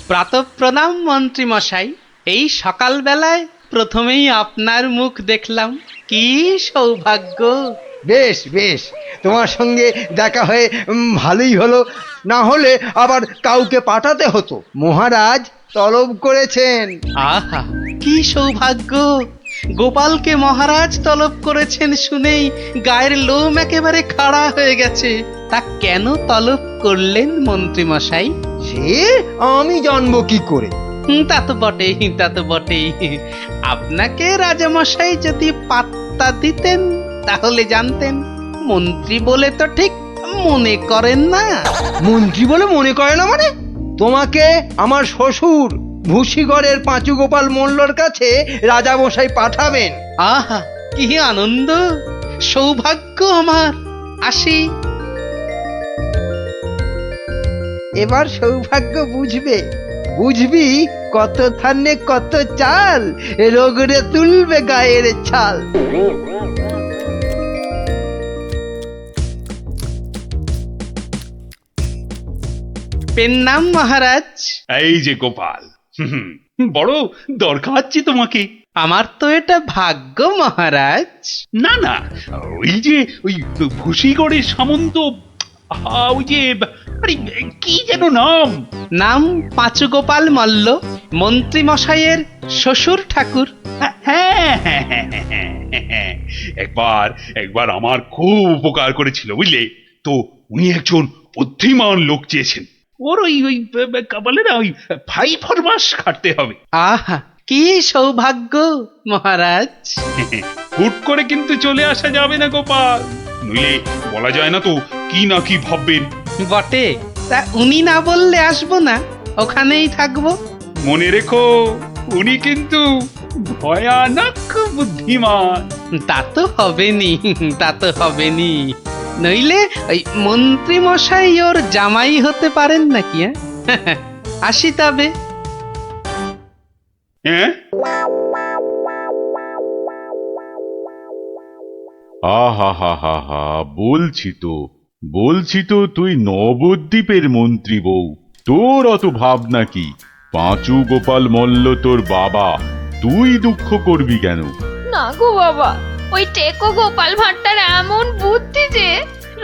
প্রাতঃপ্রণাম মন্ত্রী মশাই। এই সকালবেলায় প্রথমেই আপনার মুখ দেখলাম, কি সৌভাগ্য। বেশ বেশ, তোমার সঙ্গে দেখা হয়ে ভালোই হলো। না হলে আবার কাউকে পাঠাতে হতো। মহারাজ তলব করেছেন। আহা, কি সৌভাগ্য। গোপালকে মহারাজ তলব করেছেন শুনেই গায়ের লোম একেবারে খাড়া হয়ে গেছে। তা কেন তলব করলেন মন্ত্রী মশাই? সে আমি জানবো কি করে? তা তো বটেই, তা তো বটেই। আপনাকে রাজামশাই যদি পাত্তা দিতেন তাহলে জানতেন। মন্ত্রী বলে তো ঠিক মনে করেন না। মন্ত্রী বলে মনে করে না মানে? তোমাকে আমার শ্বশুর ভূষিগড়ের পাঁচু গোপাল মোল্লার কাছে রাজামশাই পাঠাবেন। আহা, কি আনন্দ, সৌভাগ্য আমার। আসি। এবার সৌভাগ্য বুঝবে। বুঝবি কত ধানে কত চাল, রোগরে তুলবে গায়ের ছাল। পেন নাম মহারাজ। এই যে গোপাল, বড় দরকারছি তোমাকে। আমার তো এটা ভাগ্য মহারাজ। না না, ওই যে ওই ভূষিগড়ের সামন্ত, ওই যে আরে কি যেন নাম? নাম পাঁচু গোপাল মল্ল, মন্ত্রী মশাইয়ের শ্বশুর ঠাকুর। হ্যাঁ হ্যাঁ হ্যাঁ হ্যাঁ, হ্যাঁ, হ্যাঁ। একবার একবার আমার খুব উপকার করেছিল বুঝলে তো। উনি একজন বুদ্ধিমান লোক চেয়েছেন। ওর ওই ওই বলে না, ওই 5 মাস খাটতে হবে। আহা, কি সৌভাগ্য মহারাজ। হুট করে কিন্তু চলে আসা যাবে না গোপাল, নইলে বলা যায় না তো কি না কি ভাববেন। বটে, তা উনি না বললে আসবো না, ওখানেই থাকবো। মনে রেখো, উনি কিন্তু ভয়ানক বুদ্ধিমান। তা তো হবেনি, তা তো হবেনি। নইলে ওই মন্ত্রী মশাই ওর জামাই হতে পারেন নাকি? আসি তবে। হ্যাঁ, আহা হা হা হা, বলছি তো তুই নবদ্বীপের মন্ত্রী বউ, তোর অত ভাবনা কি? পাঁচু গোপাল মল্ল তোর বাবা, তুই দুঃখ করবি কেন? না গো বাবা, ওই টেকো গোপাল ভাঁড়টার এমন বুদ্ধি যে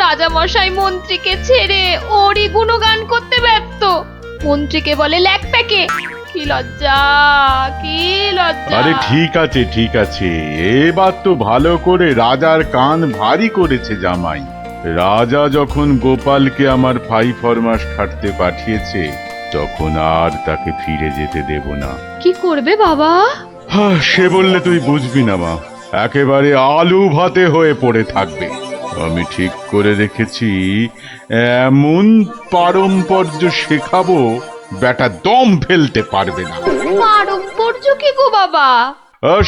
রাজামশাই মন্ত্রীকে ছেড়ে ওরই গুণগান করতে ব্যস্ত। মন্ত্রীকে বলে ল্যাকপ্যাকে। কি লজ্জা, কি লজ্জা। আরে ঠিক আছে, এবার তো ভালো করে রাজার কান ভারী করেছে জামাই। রাজা যখন গোপালকে আমার 5 মাস খাটতে পাঠিয়েছে, তখন আর তাকে ফিরে যেতে দেব না। কি করবে বাবা? সে বললে তুই বুঝবি না মা, একেবারে আলু ভাতে হয়ে পড়ে থাকবে। আমি ঠিক করে রেখেছি, এমন পারম্পর্য শেখাবো বেটা দম ফেলতে পারবে না। পারম্পর্য কি গো বাবা?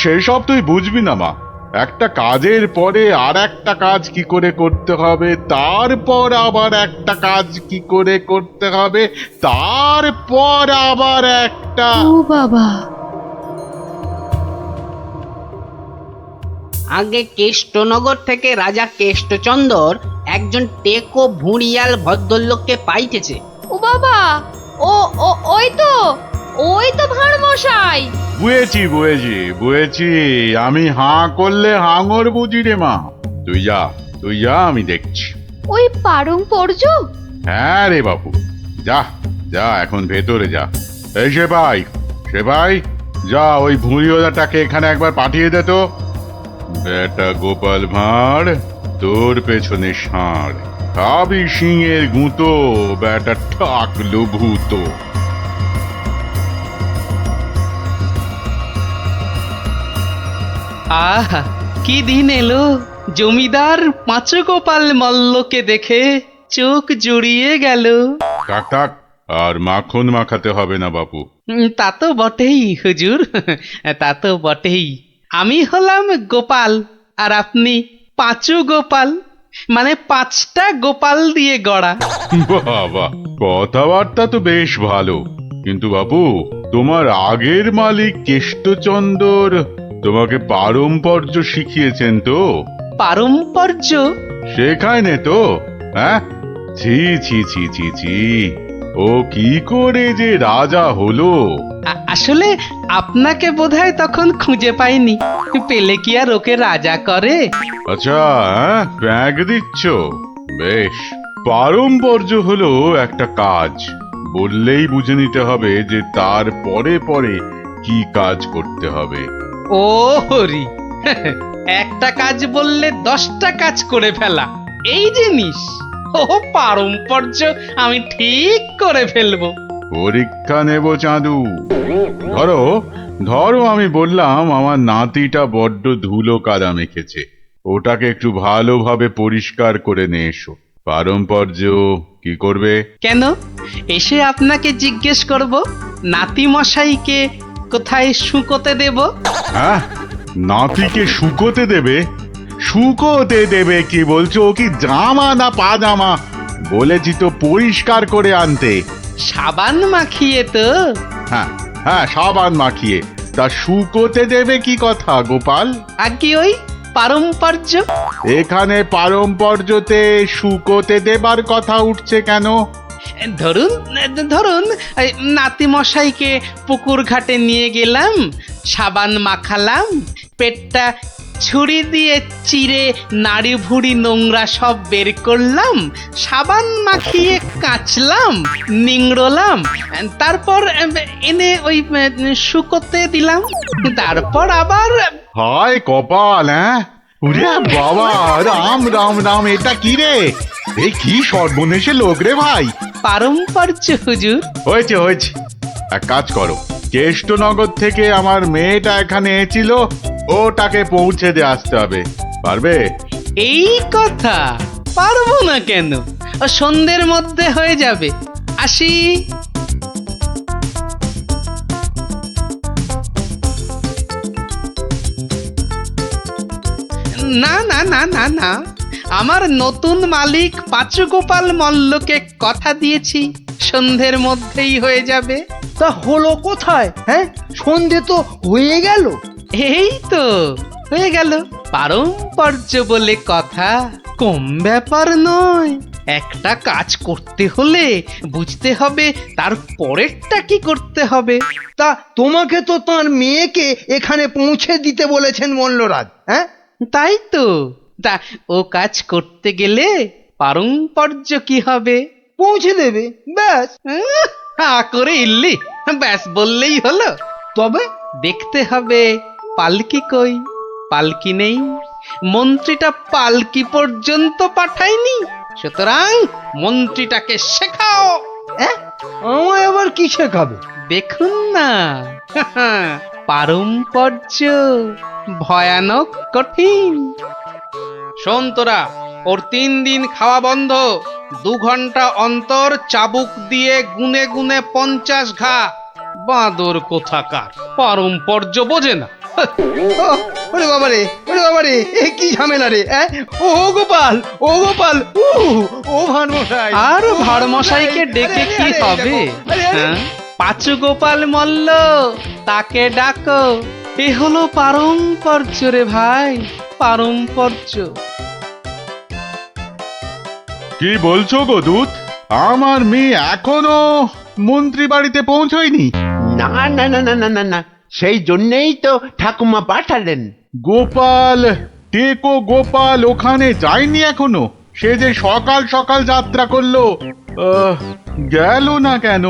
সেই সব তুই বুঝবি না মা। একটা কাজের পরে আর একটা কাজ কি করে করতে হবে, তারপর আবার একটা কাজ কি করে করতে হবে, তারপর আবার একটা। ও বাবা, আগে কেষ্টনগর থেকে রাজা কেষ্টচন্দর একজন টেকো ভুঁড়িয়াল ভদ্রলোককে পাইতেছে। ও বাবা, ও ও ওই তো ভাঁড় মশাই। বুঝেছি, আমি হাঁ করলে হাঙর বুঝি রে মা। তুই যা, আমি দেখছি। ওই পারম্পর্য? হ্যাঁ রে বাবু, যা এখন ভেতরে যা। এই সেবাই, যা ওই ভুঁড়িওয়ালাটাকে এখানে একবার পাঠিয়ে দে তো। বেটা গোপাল ভাঁড়, তোর পেছনে ষাঁড়, খাবি সিংয়ের গুঁতো, বেটা ঠাকলো ভূতো। আহা, কি দিন এলো। জমিদার পাঁচু গোপাল মল্লকে দেখে চোখ জুড়িয়ে গেল। থাক, আর মাখন মাখাতে হবে না বাপু। তা তো বটেই হুজুর, তা তো বটেই। আমি হলাম গোপাল আর আপনি পাঁচু গোপাল, মানে 5টা গোপাল দিয়ে গড়া। বাবা, কথাবার্তা তো বেশ ভালো, কিন্তু বাপু, তোমার আগের মালিক কেষ্টচন্দর তোমাকে পারম্পর্য শিখিয়েছেন তো? পারম্পর্য? শেখায় নে তো? হ্যাঁ, ছি, ও কি করে যে রাজা হলো? আসলে আপনাকে বোধহয় তখন খুঁজে পাইনি, পেলে কি আর ওকে রাজা করে? আচ্ছা, ব্যাগ দিচ্ছ? বেশ। পারম্পর্য হলো একটা কাজ, বললেই বুঝে নিতে হবে যে তার পরে পরে কি কাজ করতে হবে। ও হরি, একটা কাজ বললে 10টা কাজ করে ফেলা, এই জিনিস। ও পারম্পর্য আমি ঠিক করে ফেলবো। পরীক্ষা নেব চাঁদু। ধরো ধরো আমি বললাম আমার নাতিটা বড্ড ধুলো কাদা মেখেছে, ওটাকে একটু ভালোভাবে পরিষ্কার করে নিয়ে এসো। পারম্পর্য কি করবে? কেন, এসে আপনাকে জিজ্ঞেস করব নাতি মশাইকে কোথায় শুকোতে দেব? হ্যাঁ, নাতিকে শুকোতে দেবে? শুকোতে দেবে কি বলছো? ও কি জামা না পাজামা? বলেছি তো পরিষ্কার করে আনতে। সাবান মাখিয়ে তো। হ্যাঁ হ্যাঁ, সাবান মাখিয়ে। তা শুকোতে দেবে কি কথা গোপাল? আর কি ওই পারম্পর্য? এখানে পারম্পর্যতে শুকোতে দেবার কথা উঠছে কেন? ধরুন ধরুন এই নাতি মশাইকে পুকুর ঘাটে নিয়ে গেলাম, সাবান মাখালাম, পেটটা ছুরি দিয়ে চিরে নাড়ি ভুড়ি নোংরা সব বের করলাম, সাবান মাখিয়ে কাচলাম, নিংড়লাম, তারপর এনে ওই শুকোতে দিলাম, তারপর আবার। হায় কপাল! হ্যাঁ, ওরে বাবা, রাম রাম রাম, এটা কি রে? এই কি সর্বনেশে লোক রে ভাই! পারম্পর্য হুজুর। হয়েছে হয়েছে, এক কাজ করো, কেষ্টনগর থেকে আমার মেয়েটা এখানে এসেছিল, ওটাকে পৌঁছে দিয়ে আসতে হবে। পারবে? এই কথা, পারবো না কেন? ও সন্ধ্যের মধ্যে হয়ে যাবে, আসি। না না না না না, আমার নতুন মালিক পাঁচুগোপাল মল্লকে কথা দিয়েছি, সন্ধ্যের মধ্যেই হয়ে যাবে। তা হলো কোথায়? হ্যাঁ, সন্ধে তো হয়ে গেল। এই তো হয়ে গেল। পারম্পর্য বলে কথা, কম ব্যাপার নয়। একটা কাজ করতে হলে বুঝতে হবে তার পরেরটা কি করতে হবে। তা তোমাকে তো তার মেয়েকে এখানে পৌঁছে দিতে বলেছেন মল্লরাজ। হ্যাঁ, তাই তো, তা ও কাজ করতে গেলে পারম্পর্য কি হবে? পৌঁছে দেবে, ব্যাস। হা করে ইল্লি, ব্যাস বললেই হলো। তবে দেখতে হবে পালকি কই, পালকি নেই, মন্ত্রীটা পালকি পর্যন্ত পাঠায়নি, সুতরাং মন্ত্রীটাকে শেখাও। আমায় আবার কি শেখাবে? দেখুন না, পারম্পর্য ভয়ানক কঠিন। শোন তোরা, ওর 3 দিন খাওয়া বন্ধ, 2 ঘন্টা অন্তর চাবুক দিয়ে গুনে গুনে 50 ঘা। বাঁদর কোথাকার, পারম্পর্য বোঝে না। ওরে বাবারে, ওরে বাবারে, এ কি ঝামেলা রে! ও গোপাল, ও গোপাল, ও ভানমশাই। আর ভাড়মশাইকে ডেকে কি হবে? হ্যাঁ, পাঁচু গোপাল মল্ল, তাকে ডাকো। এ হলো পারম্পর্য রে ভাই, পারম্পর্য। কি বলছো গো দূত? আমার মেয়ে এখনো মন্ত্রী বাড়িতে পৌঁছয়নি? না না না না না না না, সেই জন্যেই তো ঠাকুমা পাঠালেন। গোপাল, টেকো গোপাল ওখানে যায়নি এখনো? সে যে সকাল সকাল যাত্রা করলো, গেল না কেন?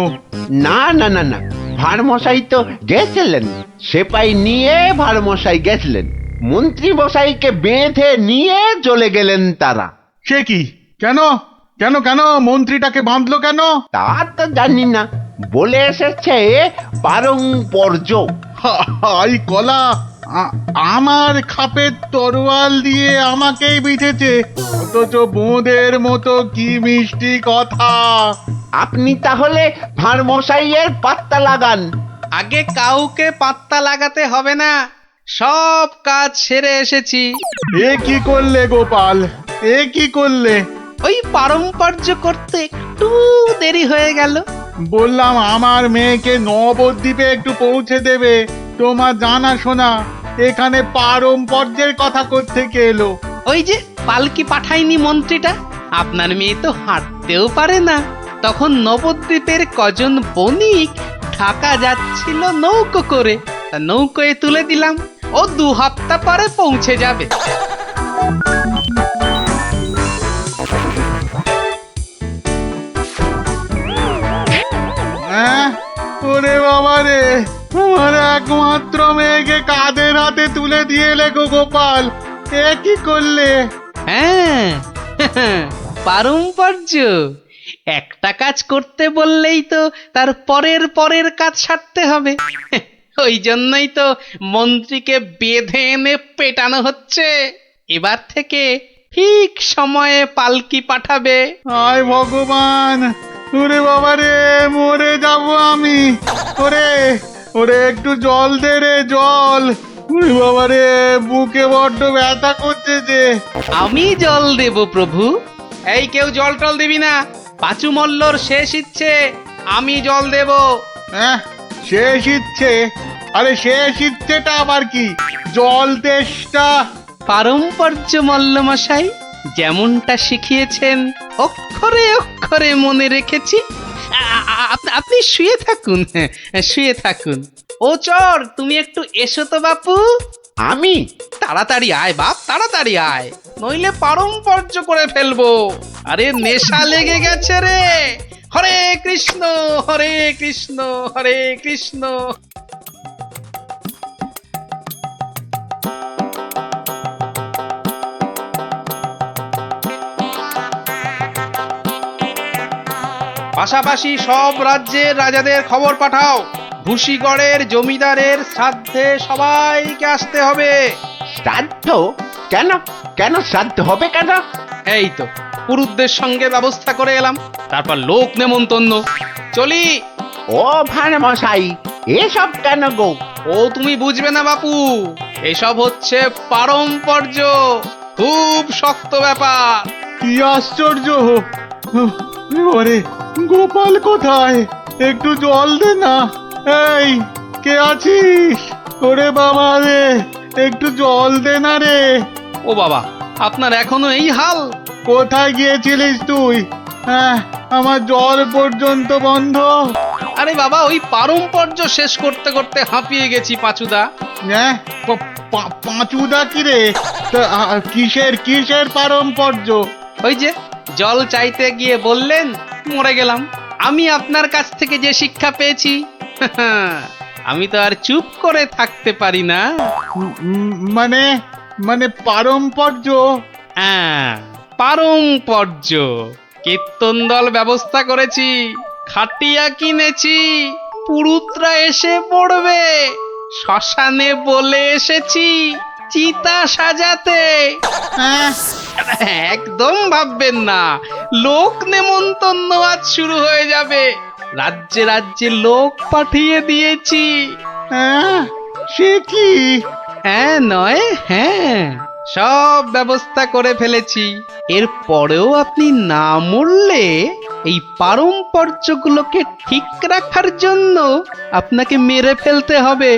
না না না না, ভাড়মশাই তো গেছিলেন, সেপাই নিয়ে ভাড়মশাই গেছিলেন, মন্ত্রী মশাইকে বেঁধে নিয়ে চলে গেলেন তারা। সে কি? কেন কেন কেন মন্ত্রীটাকে বাঁধলো কেন? তা তো জানি না, বলে এসেছে পারম্পর্য। হাই কলা, আমার খাপের তরোয়াল দিয়ে আমাকেই বিঁধেছে, অথচ বোঁদের মতো কি মিষ্টি কথা! আপনি তাহলে ভাড়মশাইয়ের পাত্তা লাগান। আগে কাউকে পাত্তা লাগাতে হবে না, সব কাজ সেরে এসেছি। এ কি করলে গোপাল, এ কি করলে? ওই পারম্পর্য করতে একটু দেরি হয়ে গেল। বললাম আমার মেয়েকে নবদ্বীপে একটু পৌঁছে দেবে, তোমার জানা শোনা এখানে পারম্পর্যের কথা কোত্থেকে এলো? ওই যে পালকি পাঠায়নি মন্ত্রীটা, আপনার মেয়ে তো হাঁটতেও পারে না, তখন নবদ্বীপের কজন বণিক ঢাকা যাচ্ছিল নৌকো করে, তা নৌকোয় তুলে দিলাম, ও 2 হপ্তাহ পরে পৌঁছে যাবে। ওরে বাবা রে, আমার একমাত্র মেয়েকে কাঁধের হাতে তুলে দিয়ে এলে গো গোপাল, এ কি করলে? হ্যাঁ, পারম্পর্য। একটা কাজ করতে বললেই তো তার পরের কাজ সারতে হবে। ওই জন্যই তো মন্ত্রীকে বেঁধে এনে পেটানো হচ্ছে। এবার থেকে ঠিক সময়ে পালকি পাঠাবে। হায় ভগবান, ওরে বাবা রে, মরে যাব আমি। ওরে ওরে, একটু জল দে রে, জল। ওরে বাবা রে, বুকে বড্ড ব্যথা করছে যে। আমি জল দেব প্রভু। এই কেউ জল টল দিবি না, পাঁচু মল্লর শেষ ইচ্ছে, আমি জল দেব। হ্যাঁ, শেষ ইচ্ছে? আরে শেষ ইচ্ছেটা আবার কি? জল তেষ্টা। পারম্পর্য মল্লমশাই, যেমনটা শিখিয়েছেন অক্ষরে অক্ষরে মনে রেখেছি। আপনি শুয়ে থাকুন, শুয়ে থাকুন। ও চর, তুমি একটু এসো তো বাপু। আমি? তাড়াতাড়ি আয় বাপ, তাড়াতাড়ি আয়, নইলে পারম্পর্য করে ফেলবো। আরে নেশা লেগে গেছে রে। হরে কৃষ্ণ হরে কৃষ্ণ হরে কৃষ্ণ। পাশাপাশি সব রাজ্যের রাজাদের খবর পাঠাও, ভুসিগড়ের জমিদারের শ্রাদ্ধে সবাইকে আসতে হবে। শ্রাদ্ধ? কেন কেন শ্রাদ্ধ হবে কেন? এই তো পুরুতদের সঙ্গে ব্যবস্থা করে এলাম, তারপর লোক নেমন্তন্ন। চলি। ও ভার মশাই, এসব কেন গো? ও তুমি বুঝবে না বাপু, এসব হচ্ছে পারম্পর্য, খুব শক্ত ব্যাপার। কি আশ্চর্য! ওরে গোপাল কোথায়? একটু জল দে না। এই, কে আছিস? ওরে বাবা রে, একটু জল দে না রে। ও বাবা, আপনার এখনো এই হাল? কোথায় গিয়েছিলিস তুই? হ্যাঁ, আমার জল পর্যন্ত বন্ধ। আরে বাবা, ওই পারম্পর্য শেষ করতে করতে হাঁপিয়ে গেছি পাঁচুদা। হ্যাঁ, পাঁচুদা কি রে? তা, কিসের কিসের পারম্পর্য? ওই যে জল চাইতে গিয়ে বললেন, মরে গেলাম। আমি আপনার কাছ থেকে যে শিক্ষা পেয়েছি, আমি তো আর চুপ করে থাকতে পারি না। মানে মানে পারম্পর্য? হ্যাঁ, পারম্পর্য। কীর্তন দল ব্যবস্থা করেছি, খাটিয়া কিনেছি, পুরুতরা এসে পড়বে। শ্মশানে বলে এসেছি চিতা সাজাতে। হ্যাঁ, একদম ভাববেন না, লোক নেমন্তন্ন আজ শুরু হয়ে যাবে। রাজ্যে রাজ্যে লোক পাঠিয়ে দিয়েছি। হ্যাঁ, সে কি? হ্যাঁ নয় হ্যাঁ, সব ব্যবস্থা করে ফেলেছি। এর পরেও আপনি না মরলে এই পারম্পর্যগুলোকে ঠিক রাখার জন্য আপনাকে মেরে ফেলতে হবে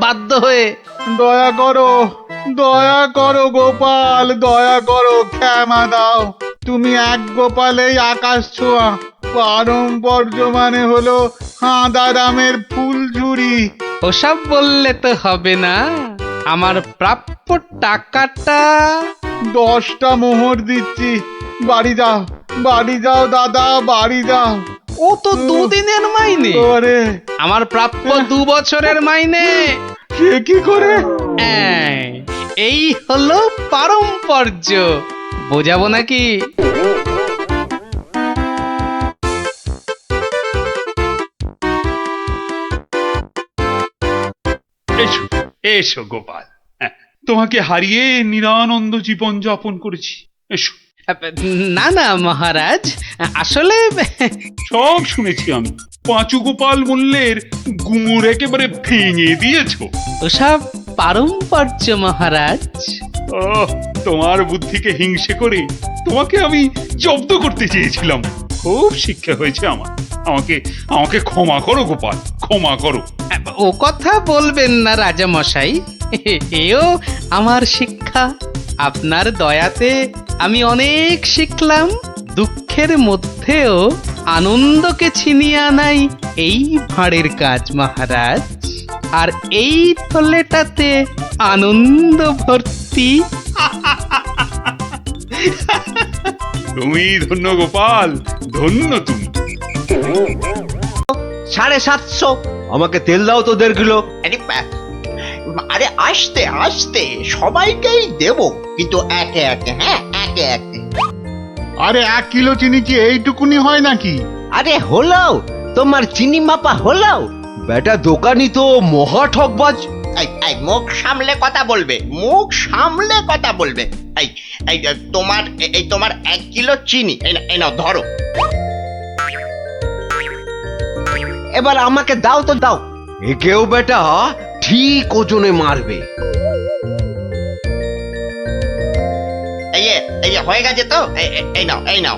বাধ্য হয়ে। দয়া করো গোপাল, দয়া করো, ক্ষমা দাও। তুমি এক গোপালেই আকাশ ছোঁয়া। পারম্পর্য মানে হলো হাঁদারামের ফুলঝুরি। ওসব বললে তো হবে না, আমার প্রাপ্য টাকাটা। 10টা মোহর দিচ্ছি, বাড়ি যাও, বাড়ি যাও দাদা, বাড়ি যাও। ও তো 2 দিনের মাইনে, ওরে, আমার প্রাপ্য 2 বছরের মাইনে। সে কি করে? এই হলো পারম্পর্য, বোঝাবো নাকি? এসো এসো গোপাল, হ্যাঁ, তোমাকে হারিয়ে নিরানন্দ জীবন যাপন করেছি। এসো। না না মহারাজ, আসলে সব শুনেছি আমি। পাঁচু গোপাল মূল্যের গুমুর একেবারে ভেঙে দিয়েছো। ওসব পারম্পর্য মহারাজ। ও, তোমার বুদ্ধিকে হিংসে করে তোমাকে আমি জব্দ করতে চেয়েছিলাম। খুব শিক্ষা হয়েছে আমার। আমাকে আমাকে ক্ষমা করো গোপাল, ক্ষমা করো। ও কথা বলবেন না রাজা মশাই, এও আমার শিক্ষা। আপনার দয়াতে আমি অনেক শিখলাম। দুঃখের মধ্যেও আনন্দকে ছিনিয়ে আনাই এই ভাঁড়ের কাজ মহারাজ। আর এই থলেটাতে আনন্দ ভর্তি। তুমি ধন্য গোপাল, ধন্য তুমি। 750। আমাকে তেল দাও তো 1.5 কিলো। আরে আস্তে আস্তে সবাইকেই দেব, কিন্তু একে একে, হ্যাঁ একে একে। আরে 1 কিলো চিনি কি এইটুকুনি হয় নাকি? আরে হলো, তোমার চিনি মাপা হলো। বেটা দোকানি তো মহা ঠকবাজ। এই মুখ সামলে কথা বলবে, মুখ সামলে কথা বলবে। এই এই তোমার 1 কিলো চিনি, এই নাও ধরো। এবার আমাকে দাও তো দাও। একেও বেটা ঠিক ওজনে মারবে। এই যে হয়ে গেছে তো, এই নাও এই নাও।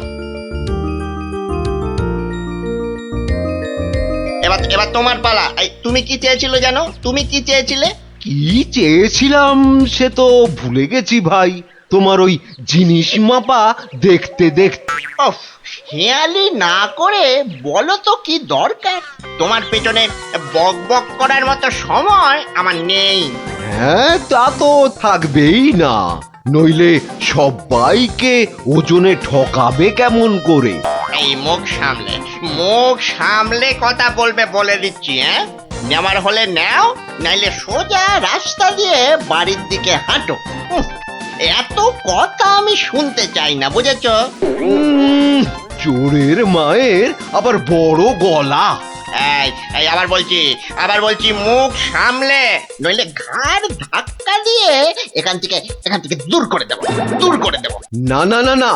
এবার তোমার পালা। তুমি কি চেয়েছিলে জানো? তুমি কি চেয়েছিলে? কি চেয়েছিলাম সে তো ভুলে গেছি ভাই। তোমার ওই জিনিস মাপা দেখতে দেখতে। ওফ, হেয়ালি না করে বলো তো কি দরকার? তোমার পেছনে বক বক করার মতো সময় আমার নেই। হ্যাঁ, তা তো থাকবেই না, নইলে সবাইকে ওজনে ঠকাবে কেমন করে? এই মুখ সামলে কথা বলবে বলে দিচ্ছি। হ্যাঁ, নেওয়ার হলে নাও, নাইলে সোজা রাস্তা দিয়ে বাড়ির দিকে হাঁটো। এত কথা আমি শুনতে চাই না, বুঝেছো? চোরের মায়ের আবার বড় গলা। এই আবার বলছি মুখ সামলে, নইলে ঘাড় ধাক্কা দিয়ে এখান থেকে দূর করে দেবো। না না না না,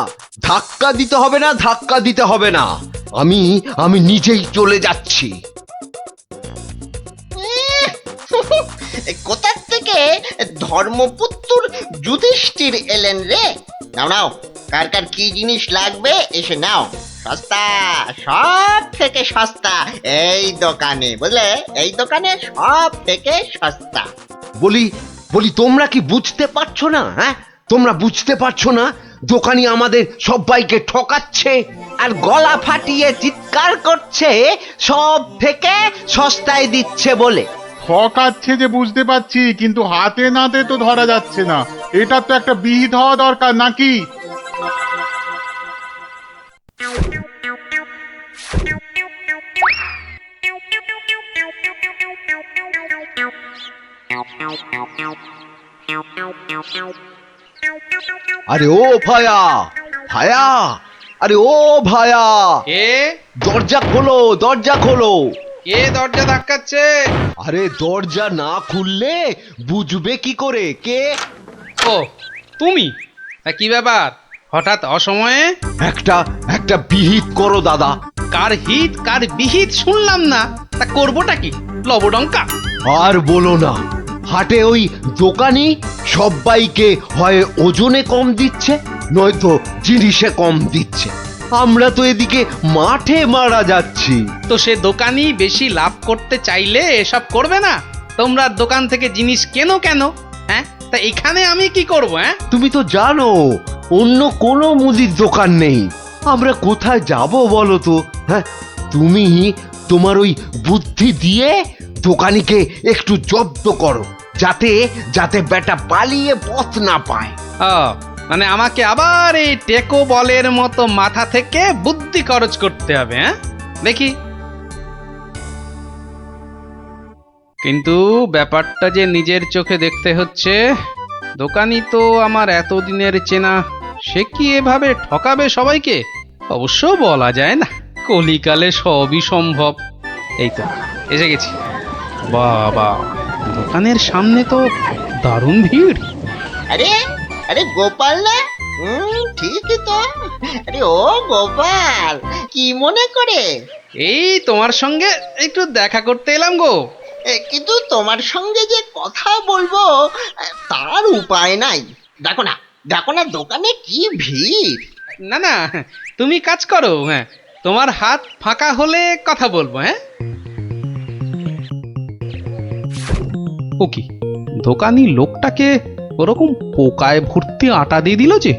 ধাক্কা দিতে হবে না, ধাক্কা দিতে হবে না। আমি নিজেই চলে যাচ্ছি। কোথা থেকে ধর্মপুত্র যুধিষ্ঠির এলেন রে? নাও কার কার কি জিনিস লাগবে এসে নাও। সস্তা, সব থেকে সস্তা এই দোকানে, বুঝলে? এই দোকানে সব থেকে সস্তা। বলি তোমরা কি বুঝতে পারছো না? হ্যাঁ, তোমরা বুঝতে পারছো না দোকানি আমাদের সবাইকে ঠকাচ্ছে আর গলা ফাটিয়ে চিৎকার করছে সব থেকে সস্তায় দিচ্ছে বলে। ঠকাচ্ছে যে বুঝতে পারছি, কিন্তু হাতে নাতে তো ধরা যাচ্ছে না। এটা তো একটা বিহিত হওয়া দরকার নাকি? আরে ও ভায়া, আরে ও ভায়া, কে দরজা খোলো, দরজা খোলো। কে দরজা ধাক্কাচ্ছে? আরে দরজা না খুললে বুঝবে কি করে কে? ও তুমি? তা কি ব্যাপার হঠাৎ অসময়ে? একটা বিহিত করো দাদা। কার হিত কার বিহিত শুনলাম না, তা করবোটা কি? লবডঙ্কা? আর বলো না, হাটে ওই দোকানি সবাইকে হয় ওজনে কম দিচ্ছে, নয়তো জিনিসে কম দিচ্ছে। আমরা তো এদিকে মাঠে মারা যাচ্ছি। তো সে দোকানি বেশি লাভ করতে চাইলে এসব করবে না? তোমরা দোকান থেকে জিনিস কেন? হ্যাঁ, তা এখানে আমি কি করব? হ্যাঁ, তুমি তো জানো অন্য কোনো মুদির দোকান নেই। আমরা কোথায় যাব বলো তো? হ্যাঁ, তুমি তোমার ওই বুদ্ধি দিয়ে দোকানিকে একটু জব্দ করো, যাতে বেটা পালিয়ে পথ না পায়। ও মানে আমাকে আবার এই টেকো বলের মতো মাথা থেকে বুদ্ধি খরচ করতে হবে? হ্যাঁ, দেখি। কিন্তু ব্যাপারটা যে নিজের চোখে দেখতে হচ্ছে। দোকানি তো আমার এতদিনের চেনা, সে কি এভাবে ঠকাবে সবাইকে? অবশ্য বলা যায় না, কলিকালে সবই সম্ভব। এই তো এসে গেছি। বাবা, দোকানের সামনে তো দারুণ ভিড়। আরে গোপাল না? ঠিকই তো। আরে ও গোপাল, কি মনে করে? এই তোমার সঙ্গে একটু দেখা করতে এলাম গো। কিন্তু তোমার সঙ্গে যে কথা বলবো তার উপায় নাই। দেখো না দোকানে কি ভিড়। না তুমি কাজ করো। হ্যাঁ, তোমার হাত ফাঁকা হলে কথা বলবো। হ্যাঁ, ও কি দোকানি লোকটাকে ওরকম পোকায় ভর্তি আটা দিয়ে দিল যে?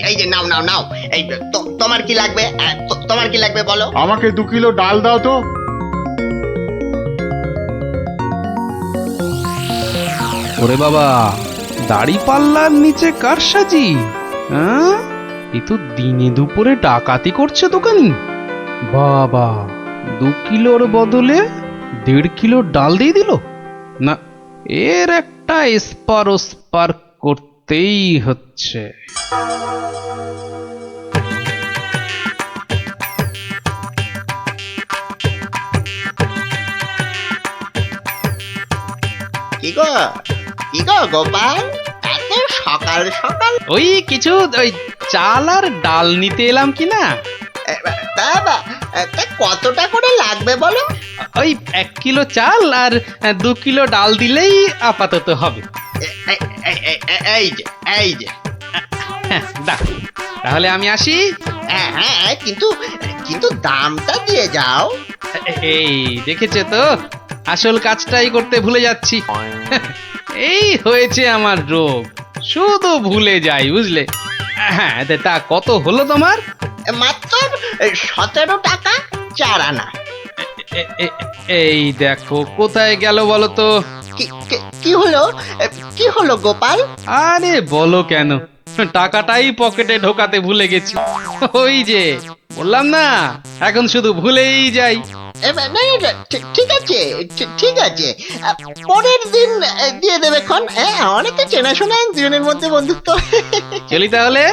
এই যে নাও। এই তোমার কি লাগবে তোমার কি লাগবে বলো? আমাকে 2 কিলো ডাল দাও তো। ওরে বাবা, দাড়ি পাল্লার নিচে কারসাজি, হ্যাঁ? এ তো দিনে দুপুরে ডাকাতি করছে দোকানি। বাবা, 2 কিলোর বদলে 1.5 কিলো ডাল দিয়ে দিল। না, এর একটা এসপার ওসপার করতেই হচ্ছে। কি গো গোপাল, এত সকাল সকাল? ওই কিছু ওই চাল আর ডাল নিতে এলাম কি না। তা কতটা করে লাগবে বলো? ওই 1 কিলো চাল আর 2 কিলো ডাল দিলেই আপাতত হবে। এই যে দাও, তাহলে আমি আসি। হ্যাঁ, কিন্তু দামটা দিয়ে যাও। এই দেখেছে তো, আসল কাজটাই করতে ভুলে যাচ্ছি। এই হয়েছে আমার রোগ, শুধু ভুলে যাই, বুঝলে। হ্যাঁ, তা কত হলো তোমার? মাত্র 17 টাকা 4 আনা। এই দেখো, কোথায় গেল বলো তো? কি হলো গোপাল? আরে বলো কেন, টাকাটাই পকেটে ঢোকাতে ভুলে গেছি। ওই যে বললাম না, এখন শুধু ভুলেই যাই। না, ঠিক আছে, পরের দিন দিয়ে দেবে খন। অনেকে চেনাশোনা, দুজনের মধ্যে বন্ধুত্ব। চলি তাহলে।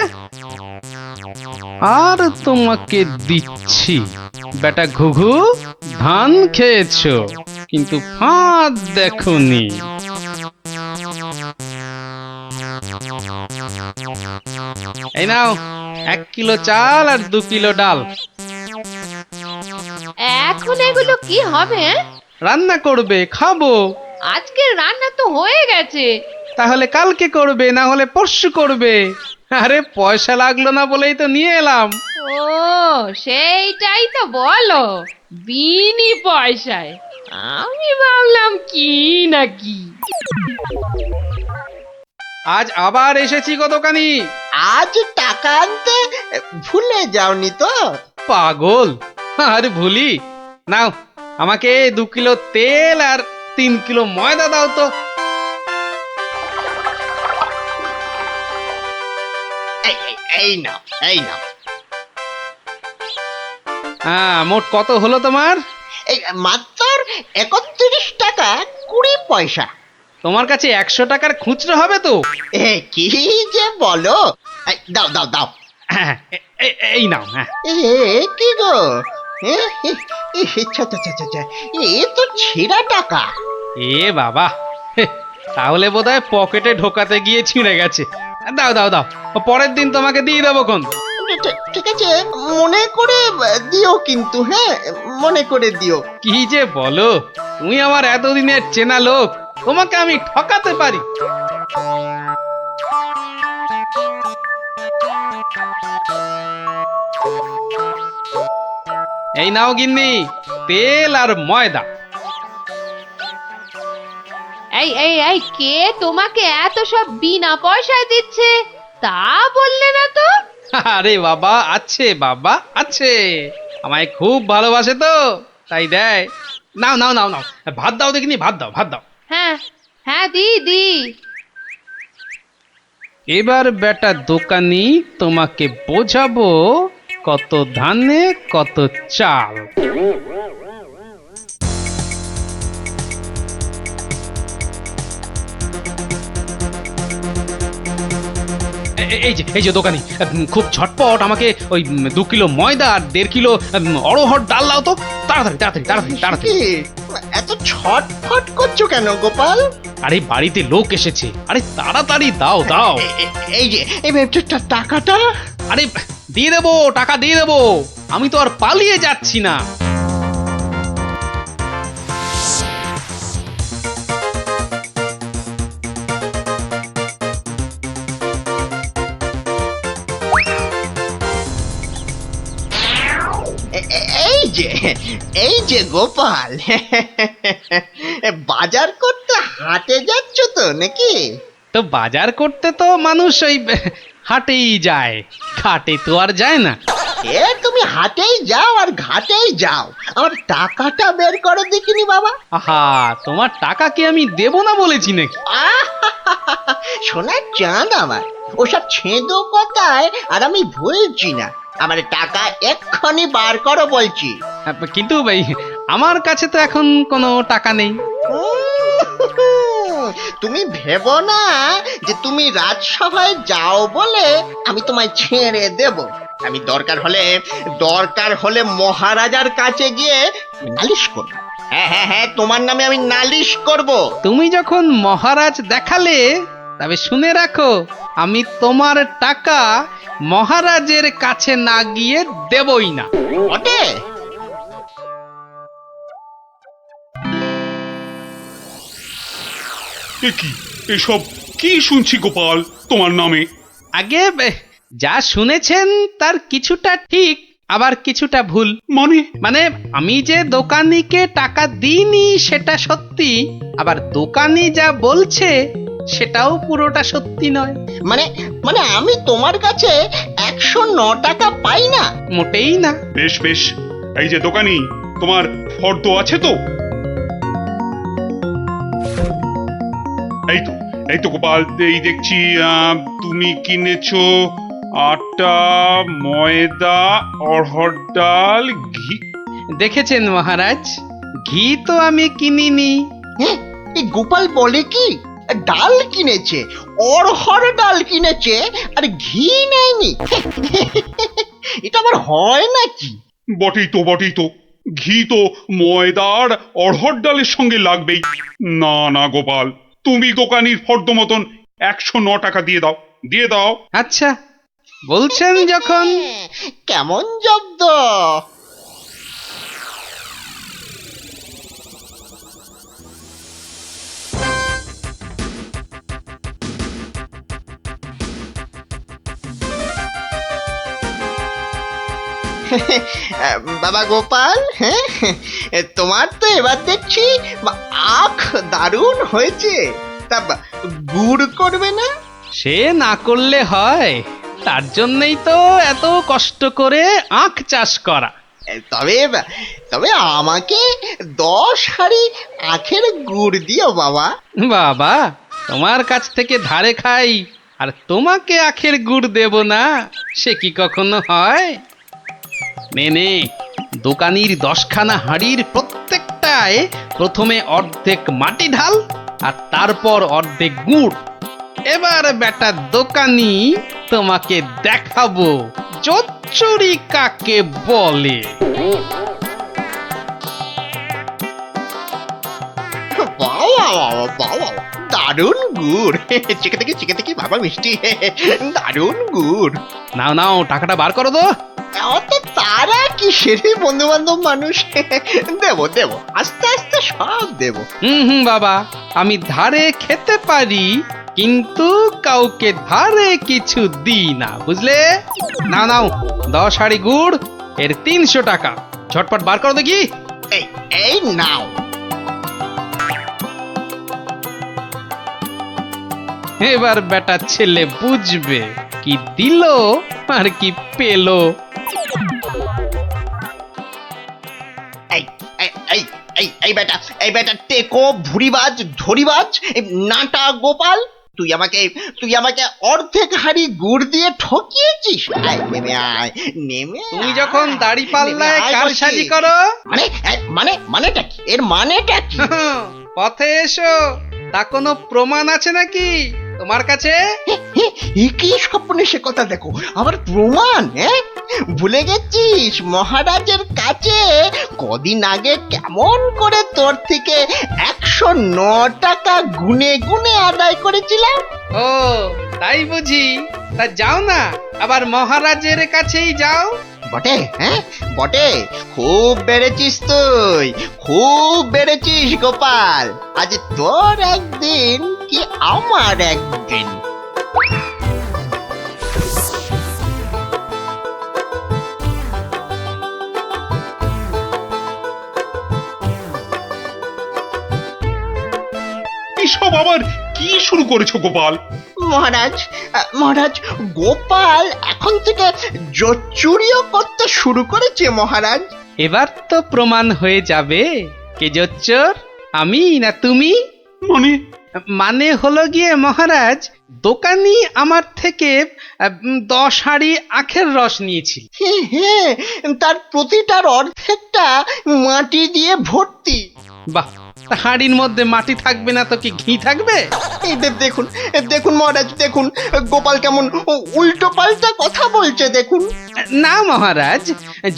আর তোমাকে দিচ্ছি, বেটা ঘুঘু, ধান খেয়েছো কিন্তু ফাঁদ দেখোনি। এই নাও 1 কিলো চাল আর 2 কিলো ডাল। এখন এগুলো কি হবে? রান্না করবে, খাবো। আজকে রান্না তো হয়ে গেছে। তাহলে কালকে করবে, না হলে পরশু করবে। আরে পয়সা লাগলো না বলেই তো নিয়ে এলাম। ও, সেইটাই তো বলো, বিনি পয়সায়। আমি ভাবলাম কি নাকি। আজ আবার এসেছি গো দোকানি। আজ টাকা আনতে ভুলে যাওনি তো? পাগল, আরে ভুলি। নাও, আমাকে 2 কিলো তেল আর 3 কিলো ময়দা দাও তো। এই নাও। হ্যাঁ, মোট কত হলো তোমার? এই মাত্র 31 টাকা 20 পয়সা। তোমার কাছে 100 টাকার খুচরো হবে তো? কি যে বলো! দাও। হ্যাঁ, এই নাও। হ্যাঁ, কি গো, এ তো ছেঁড়া টাকা। এ বাবা, তাহলে বোধহয় পকেটে ঢোকাতে গিয়ে ছিঁড়ে গেছে। দাও, পরের দিন তোমাকে দিয়ে দেবো কোন। ঠিক আছে, মনে করে দিও কিন্তু, হ্যাঁ, মনে করে দিও। কি যে বলো, তুমি আমার এতদিনের চেনা লোক, তোমাকে আমি ঠকাতে পারি? এই নাও গিন্নি, তেল আর ময়দা। এই কে তোমাকে এত সব বিনা পয়সায় দিচ্ছে তা বললে না তো? আরে বাবা, আছে, আমায় খুব ভালোবাসে তো, তাই দেয়। নাও, ভাত দাও দেখিনি, ভাত দাও। হ্যাঁ, দি। এবার বেটা দোকানি, তোমাকে বোঝাবো কত ধানে কত চাল। এই যে দোকানি, খুব ঝটপট আমাকে ওই 2 কিলো ময়দা আর 1.5 কিলো অড়হর ডাল দাও তো, তাড়াতাড়ি। কি, এত ছটফট করছো কেন গোপাল? আরে বাড়িতে লোক এসেছে, আরে তাড়াতাড়ি দাও। এই যে টাকাটা। আরে দিয়ে দেবো, টাকা দিয়ে দেবো, আমি তো আর পালিয়ে যাচ্ছি না। এই যে গোপাল, বাজার করতে হাটে যাচ্ছ তো নাকি? তো বাজার করতে তো মানুষ ওই হাটেই যায়, ঘাটে তো আর যায় না। সে তুমি হাটেই যাও আর ঘাটেই যাও, আমার টাকাটা বের করো দেখিনি বাবা। আহা, তোমার টাকা কি আমি দেব না বলেছি নাকি? সোনার চাঁদ আমার, ওসব ছেঁদো কথায় আর আমি ভুলছি না। আমার টাকা এক্ষুনি বার করো বলছি। কিন্তু ভাই, আমার কাছে তো এখন কোনো টাকা নেই। তুমি ভেবো না যে তুমি রাজসভায় যাও বলে আমি তোমায় ছেড়ে দেব। আমি দরকার হলে মহারাজার কাছে গিয়ে নালিশ করব। হ্যাঁ, তোমার নামে আমি নালিশ করব। তুমি যখন মহারাজ দেখালে, তবে শুনে রাখো, আমি তোমার টাকা মহারাজের কাছে না গিয়ে দেবই না। বটে? এ কি এসব কি শুনছি গোপাল তোমার নামে? আগে যা শুনেছেন তার কিছুটা ঠিক, আবার কিছুটা ভুল। মানে আমি যে দোকানিকে টাকা দিইনি সেটা সত্যি, আবার দোকানি যা বলছে সেটাও পুরোটা সত্যি নয়। মানে আমি তোমার কাছে 109 টাকা পাই না? মোটেই না। বেশ বেশ, এই যে দোকানি, তোমার ফর্দ আছে তো? এই তো গোপাল, এই দেখছি তুমি কিনেছো আটা, ময়দা, অড়হর ডাল, ঘি। দেখেছেন মহারাজ, ঘি তো আমি কিনিনি। হ্যাঁ, এই গোপাল বলে কি ডাল কিনেছে, অড়হর ডাল কিনেছে, আর ঘি নেয়নি? এটা আবার হয় নাকি? বটেই তো, ঘি তো ময়দার অড়হর ডালের সঙ্গে লাগবেই। না না গোপাল, তুমি দোকানির ফর্দ মতন 109 টাকা দিয়ে দাও। আচ্ছা, বলছেন যখন। কেমন জব্দ? বাবা গোপাল, হ্যাঁ, তোমার তো এবার দেখছি আখ দারুণ হয়েছে। তা গুড় করবে না? সে না করলে হয়, তার জন্যই তো এত কষ্ট করে আখ চাষ করা। তবে আমাকে 10 হাঁড়ি আখের গুড় দিও বাবা। বাবা, তোমার কাছ থেকে ধারে খাই আর তোমাকে আখের গুড় দেব না, সে কি কখনো হয়? নে, দোকানির 10খানা হাঁড়ির প্রত্যেকটায় প্রথমে অর্ধেক মাটি ঢাল আর তারপর অর্ধেক গুড়। এবার বেটা দোকানি, তোমাকে দেখাবো জোচ্চুরি কাকে বলে। বাবা, দারুণ গুড়। চিকে থেকে বাবা মিষ্টি, দারুণ গুড়। নাও, টাকাটা বার করো তো। অত তারা কি সেরে, বন্ধু বান্ধব মানুষ, দেব আস্তে আস্তে সব দেব। হুম বাবা, আমি ধারে খেতে পারি, কিন্তু কাউকে ধারে কিছু দিই না, বুঝলে? নাও 10 হাঁড়ি গুড়, এর 300 টাকা। ঝটপট বার করো দেখি। এই নাও। এবার বেটা ছেলে বুঝবে কি দিল আর কি পেলো। এই বেটা টেকো, ভুরিবাজ, ধরিবাজ, নাটা গোপাল, তুই আমাকে অর্ধেক হাঁড়ি গুড় দিয়ে ঠকিয়েছিস। নেমে তুমি যখন দাড়ি পাল্লায় কারসাজি করো, মানেটা কি? এর মানেটা কি? পথে এসো, তা কোনো প্রমাণ আছে নাকি তোমার কাছে? কি স্বপ্নে সে কথা, দেখো আবার প্রমাণ? ভুলে গেছিস মহারাজের কাছে কদিন আগে কেমন করে তোর থেকে 109 টাকা গুনে আদায় করেছিলাম? ও তাই বুঝি? তা যাও না, আবার মহারাজের কাছেই যাও। বটে, বটে, খুব বেড়েছিস তুই, খুব বেড়েছিস গোপাল। আজ তোর একদিন কি আমার একদিন। ইস, সব আবার কি শুরু করেছো গোপাল? মহারাজ মহারাজ, গোপাল এখন থেকে জোচ্চুরিও করতে শুরু করেছে মহারাজ। এবার তো প্রমাণ হয়ে যাবে কে জোচ্চোর, আমি না তুমি। মানে মানে হলো গিয়ে মহারাজ, দোকানি আমার থেকে 10 হাঁড়ি আখের রস নিয়েছিল। হ্যাঁ, তার প্রতিটার অর্ধেকটা মাটি দিয়ে ভর্তি। বাহ, তা হাঁড়ির মধ্যে মাটি থাকবে না তো কি ঘি থাকবে? এই দেখুন দেখুন মহারাজ, দেখুন গোপাল কেমন উল্টো পাল্টা কথা বলছে দেখুন। না মহারাজ,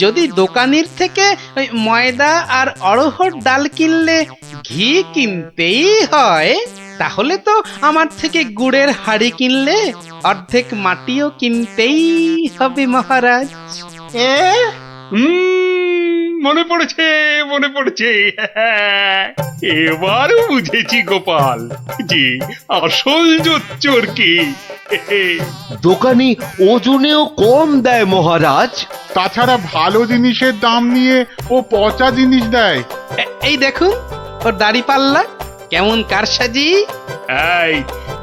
যদি দোকানির থেকে ওই ময়দা আর অড়হর ডাল কিনলে ঘি কিনতেই হয়, তাহলে তো আমার থেকে গুড়ের হাঁড়ি কিনলে অর্ধেক মাটিও কিনতেই হবে মহারাজ। মনে পড়েছে, মনে পড়েছে। এবার বুঝেছি গোপাল যে আসল জোচ্চোর কি। দোকানি ওজনেও কম দেয় মহারাজ। তাছাড়া ভালো জিনিসের দাম নিয়ে ও পচা জিনিস দেয়। এই দেখুন ওর দাড়ি পাল্লা কেমন কারসাজি। এই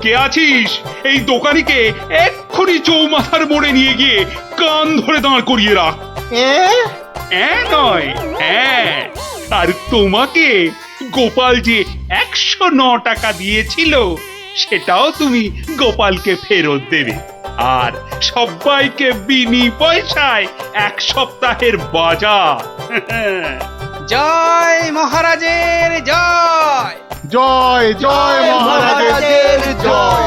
কে আছিস? এই দোকানিকে এক্ষুনি চৌমাথার মোড়ে নিয়ে গিয়ে কান ধরে দাঁড় করিয়ে রাখ। নয়, হ্যাঁ। আর তোমাকে গোপাল যে 109 টাকা দিয়েছিল সেটাও তুমি গোপালকে ফেরত দেবে। আর সবাইকে বিনি পয়সায় 1 সপ্তাহের বাজার। জয় মহারাজের জয়। জয় জয় মহারাজের জয়।